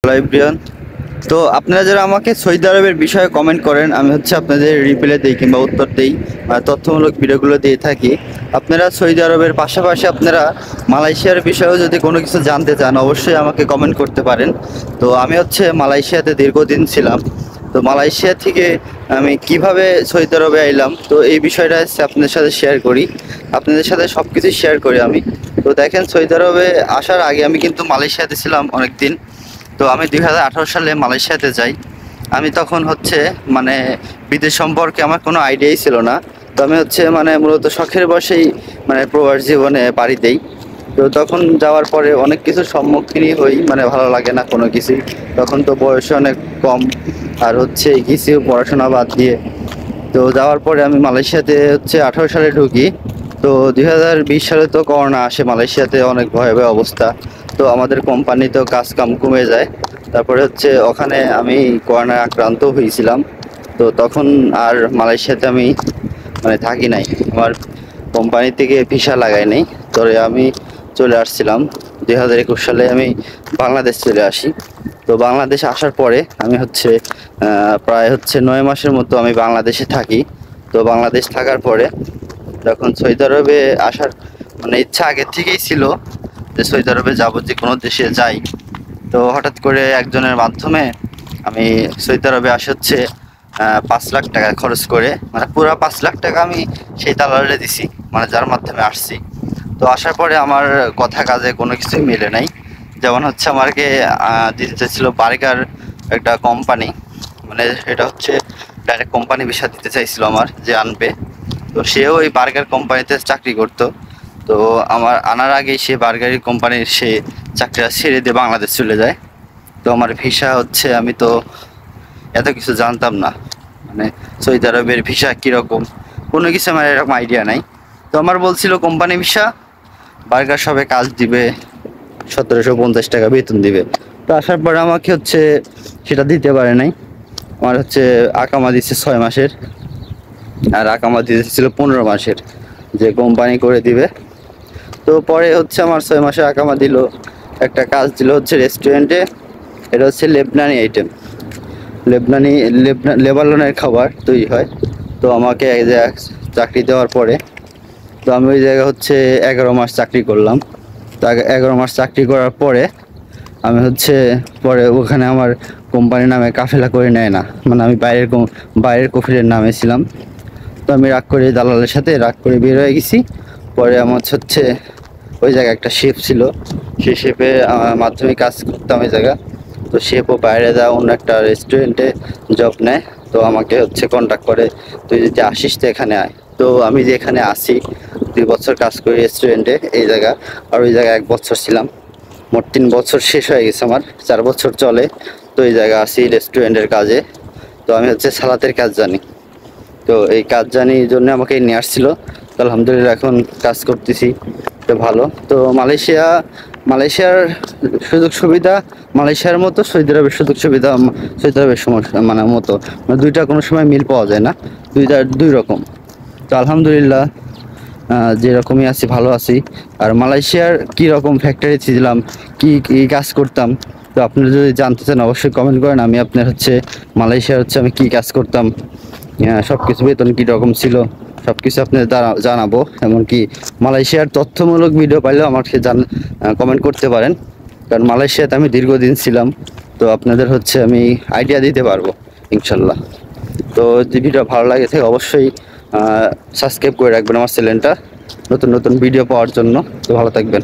Hello everyone. তো আপনারা যারা আমাকে সৌদি আরবের বিষয়ে কমেন্ট করেন, আমি আপনাদের রিপ্লাই দিই কিংবা উত্তর দিই, তথ্যমূলক ভিডিওগুলো দিয়ে থাকি। আপনারা সৌদি আরবের পাশাপাশি আপনারা মালয়েশিয়ার বিষয়েও যদি কোনো কিছু জানতে চান, অবশ্যই আমাকে কমেন্ট করতে পারেন। তো আমি মালয়েশিয়াতে দীর্ঘদিন ছিলাম। তো মালয়েশিয়া থেকে আমি কিভাবে সৌদি আরবে আইলাম, তো এই বিষয়টা আপনাদের সাথে শেয়ার করি। আপনাদের সাথে সব কিছু শেয়ার করি আমি। তো দেখেন, সৌদি আরবে আসার আগে আমি কিন্তু মালয়েশিয়াতে ছিলাম অনেক দিন। তো আমি 2018 সালে মালয়েশিয়াতে যাই। আমি তখন মানে বিদেশ সম্পর্কে আমার কোনো আইডিয়াই ছিল না। তো আমি মূলত শখের বশেই প্রবাস জীবনে পাড়ি দেই। তো তখন যাওয়ার পরে অনেক কিছুর সম্মুখীনই হই, ভালো লাগে না কোনো কিছুই। তখন তো বয়স অনেক কম, আর কিছু পড়াশোনা বাদ দিয়ে। তো যাওয়ার পরে আমি মালয়েশিয়াতে 18 সালে ঢুকি। তো 2020 সালে তো করোনা আসে, মালয়েশিয়াতে অনেক ভয়াবহ অবস্থা। তো আমাদের কোম্পানিতেও কাজ কাম কমে যায়। তারপরে ওখানে আমি করোনায় আক্রান্ত হয়েছিলাম। তো তখন আর মালয়েশিয়াতে আমি থাকি নাই, আমার কোম্পানি থেকে ভিসা লাগাই নাই। তবে আমি চলে আসছিলাম 2021 সালে, আমি বাংলাদেশ চলে আসি। তো বাংলাদেশ আসার পরে আমি প্রায় 9 মাসের মতো আমি বাংলাদেশে থাকি। তো বাংলাদেশ থাকার পরে যখন সৌদি আরবে আসার ইচ্ছা আগের থেকেই ছিল যে সৌদি আরবে যাবো, যে কোনো দেশে যাই। তো হঠাৎ করে একজনের মাধ্যমে আমি সৌদি আরবে আসি 5 লাখ টাকা খরচ করে, পুরো 5 লাখ টাকা আমি সেই দালালে দিছি, যার মাধ্যমে আসছি। তো আসার পরে আমার কথা কাজে কোনো কিছুই মিলে নাই। যেমন আমাকে দিতে চাইছিল বার্গার একটা কোম্পানি, এটা ডাইরেক্ট কোম্পানি ভিসা দিতে চাইছিল আমার, যে আনবে। তো সেও ওই বার্গার কোম্পানিতে চাকরি করতো। তো আমার আনার আগেই সে বার্গারি কোম্পানির সে চাকরিটা ছেড়ে দিয়ে বাংলাদেশ চলে যায়। তো আমার ভিসা আমি তো এত কিছু জানতাম না, সৌদি আরবের ভিসা কীরকম কোনো কিছু আমার এরকম আইডিয়া নাই। তো আমার বলছিল কোম্পানি ভিসা, বার্গার শপে কাজ দিবে, 1750 টাকা বেতন দিবে। তো আসার পরে আমাকে সেটা দিতে পারে নাই। আমার আকামা দিচ্ছে 6 মাসের, আর আকামা দিয়েছিল 15 মাসের, যে কোম্পানি করে দিবে। তো পরে আমার 6 মাসে আকামা দিল, একটা কাজ দিল রেস্টুরেন্টে। এটা লেবনানি আইটেম, লেবাননের খাবার তৈরি হয়। তো আমাকে এই যে চাকরি দেওয়ার পরে, তো আমি ওই জায়গায় 11 মাস চাকরি করলাম। তো 11 মাস চাকরি করার পরে আমি পরে ওখানে আমার কোম্পানির নামে কাফেলা করে নেয় না, আমি বাইরের কফিলের নামে ছিলাম। তো আমি রাগ করে দালালের সাথে রাগ করে বের হয়ে গেছি। পরে আমার ওই জায়গায় একটা শেফ ছিল, সেই শেফের মাধ্যমে কাজ করতাম ওই জায়গা। তো শেফও বাইরে যাওয়া অন্য একটা রেস্টুরেন্টে জব নেয়। তো আমাকে কন্ট্যাক্ট করে, তুই যদি আসিস তো এখানে আয়। তো আমি যে এখানে আসি, 2 বছর কাজ করি রেস্টুরেন্টে এই জায়গা, আর ওই জায়গায় 1 বছর ছিলাম। মোট 3 বছর শেষ হয়ে গেছে, আমার 4 বছর চলে। তো এই জায়গায় আসি রেস্টুরেন্টের কাজে। তো আমি সালাতের কাজ জানি। তো এই কাজ জানি এই জন্য আমাকে নিয়ে আসছিল। তো আলহামদুলিল্লাহ এখন কাজ করতেছি, তো ভালো। তো মালয়েশিয়ার সুযোগ সুবিধা মালয়েশিয়ার মতো, সৌদি আরবের সুযোগ সুবিধা সৌদি আরবের সমস্যা মতো, দুইটা কোনো সময় মিল পাওয়া যায় না, দুই রকম। তো আলহামদুলিল্লাহ যেরকমই আছি ভালো আছি। আর মালয়েশিয়ার কী রকম ফ্যাক্টরি ছিলাম, কি কাজ করতাম, তো আপনারা যদি জানতে চান অবশ্যই কমেন্ট করেন। আমি আপনার মালয়েশিয়ার আমি কি কাজ করতাম, সব কিছু, বেতন কীরকম ছিল, সব কিছু আপনাদের জানাবো। এমনকি মালয়েশিয়ার তথ্যমূলক ভিডিও পাইলেও আমাকে কমেন্ট করতে পারেন, কারণ মালয়েশিয়াতে আমি দীর্ঘদিন ছিলাম। তো আপনাদের আমি আইডিয়া দিতে পারবো ইনশাল্লাহ। তো যদি ভিডিও ভালো লাগে থাকে অবশ্যই সাবস্ক্রাইব করে রাখবেন আমার চ্যানেলটা, নতুন নতুন ভিডিও পাওয়ার জন্য। তো ভালো থাকবেন।